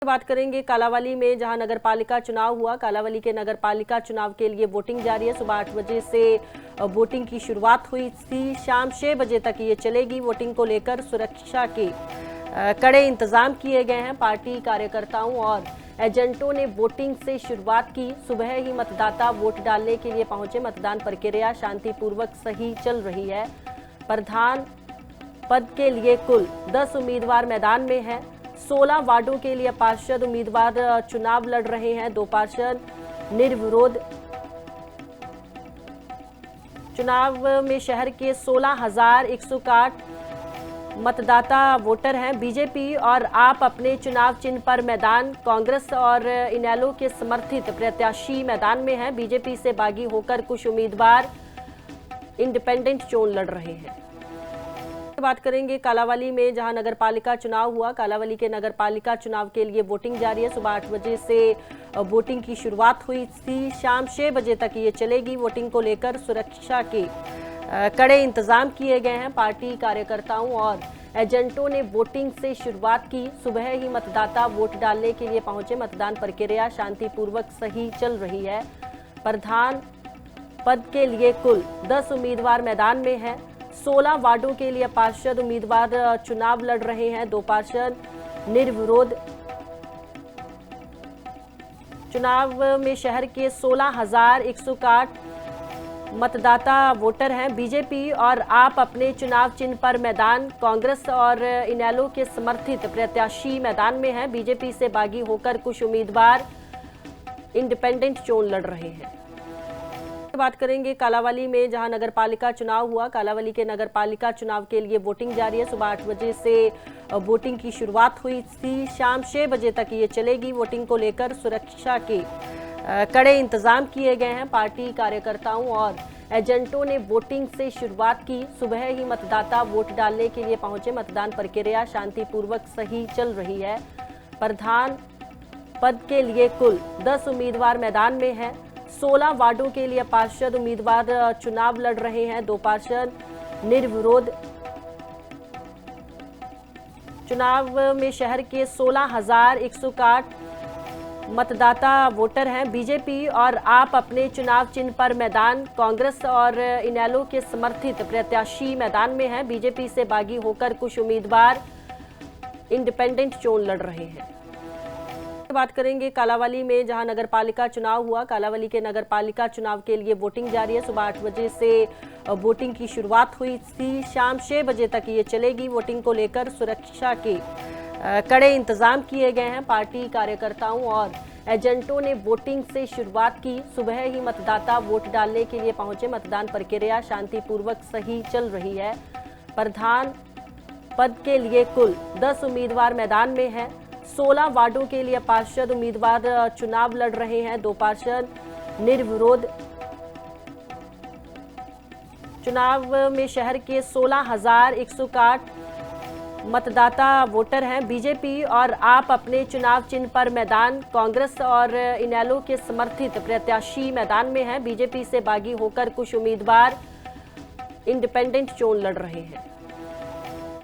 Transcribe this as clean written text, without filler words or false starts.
बात करेंगे कालांवाली में, जहां नगरपालिका चुनाव हुआ। कालांवाली के नगरपालिका चुनाव के लिए वोटिंग जारी है। सुबह 8 बजे से वोटिंग की शुरुआत हुई थी। शाम 6 बजे तक ये चलेगी। वोटिंग को लेकर सुरक्षा के कड़े इंतजाम किए गए हैं। पार्टी कार्यकर्ताओं और एजेंटों ने वोटिंग से शुरुआत की। सुबह ही मतदाता वोट डालने के लिए पहुंचे। मतदान प्रक्रिया शांतिपूर्वक सही चल रही है। प्रधान पद के लिए कुल 10 उम्मीदवार मैदान में हैं। 16 वार्डों के लिए पार्षद उम्मीदवार चुनाव लड़ रहे हैं। 2 पार्षद निर्विरोध चुनाव में शहर के 16,161 मतदाता वोटर हैं। बीजेपी और आप अपने चुनाव चिन्ह पर मैदान। कांग्रेस और इनेलो के समर्थित प्रत्याशी मैदान में हैं। बीजेपी से बागी होकर कुछ उम्मीदवार इंडिपेंडेंट चोन लड़ रहे हैं। बात करेंगे कालांवाली में, जहां नगरपालिका चुनाव हुआ। कालांवाली के नगरपालिका चुनाव के लिए वोटिंग जारी है। सुबह 8 बजे से वोटिंग की शुरुआत हुई थी। शाम 6 बजे तक ये चलेगी। वोटिंग को लेकर सुरक्षा के कड़े इंतजाम किए गए हैं। पार्टी कार्यकर्ताओं और एजेंटों ने वोटिंग से शुरुआत की। सुबह ही मतदाता वोट डालने के लिए पहुंचे। मतदान प्रक्रिया शांतिपूर्वक सही चल रही है। प्रधान पद के लिए कुल 10 उम्मीदवार मैदान में हैं। 16 वार्डों के लिए पार्षद उम्मीदवार चुनाव लड़ रहे हैं। 2 पार्षद निर्विरोध चुनाव में शहर के 16,161 मतदाता वोटर हैं। बीजेपी और आप अपने चुनाव चिन्ह पर मैदान। कांग्रेस और इनेलो के समर्थित प्रत्याशी मैदान में हैं। बीजेपी से बागी होकर कुछ उम्मीदवार इंडिपेंडेंट चोन लड़ रहे हैं। बात करेंगे कालांवाली में, जहां नगरपालिका चुनाव हुआ। कालांवाली के नगरपालिका चुनाव के लिए वोटिंग जारी है। सुबह 8 बजे से वोटिंग की शुरुआत हुई थी। शाम 6 बजे तक ये चलेगी। वोटिंग को लेकर सुरक्षा के कड़े इंतजाम किए गए हैं। पार्टी कार्यकर्ताओं और एजेंटों ने वोटिंग से शुरुआत की। सुबह ही मतदाता वोट डालने के लिए पहुंचे। मतदान प्रक्रिया शांतिपूर्वक सही चल रही है। प्रधान पद के लिए कुल 10 उम्मीदवार मैदान में हैं। 16 वार्डों के लिए पार्षद उम्मीदवार चुनाव लड़ रहे हैं। 2 पार्षद निर्विरोध चुनाव में शहर के 16,161 मतदाता वोटर हैं। बीजेपी और आप अपने चुनाव चिन्ह पर मैदान। कांग्रेस और इनेलो के समर्थित प्रत्याशी मैदान में हैं। बीजेपी से बागी होकर कुछ उम्मीदवार इंडिपेंडेंट चोन लड़ रहे हैं। बात करेंगे कालांवाली में, जहां नगरपालिका चुनाव हुआ। कालांवाली के नगरपालिका चुनाव के लिए वोटिंग जारी है। सुबह 8 बजे से वोटिंग की शुरुआत हुई थी। शाम 6 बजे तक ये चलेगी। वोटिंग को लेकर सुरक्षा के कड़े इंतजाम किए गए हैं। पार्टी कार्यकर्ताओं और एजेंटों ने वोटिंग से शुरुआत की। सुबह ही मतदाता वोट डालने के लिए पहुंचे। मतदान प्रक्रिया शांतिपूर्वक सही चल रही है। प्रधान पद के लिए कुल 10 उम्मीदवार मैदान में हैं। 16 वार्डों के लिए पार्षद उम्मीदवार चुनाव लड़ रहे हैं। 2 पार्षद निर्विरोध चुनाव में शहर के 16,161 मतदाता वोटर हैं। बीजेपी और आप अपने चुनाव चिन्ह पर मैदान। कांग्रेस और इनेलो के समर्थित प्रत्याशी मैदान में हैं। बीजेपी से बागी होकर कुछ उम्मीदवार इंडिपेंडेंट चोन लड़ रहे हैं।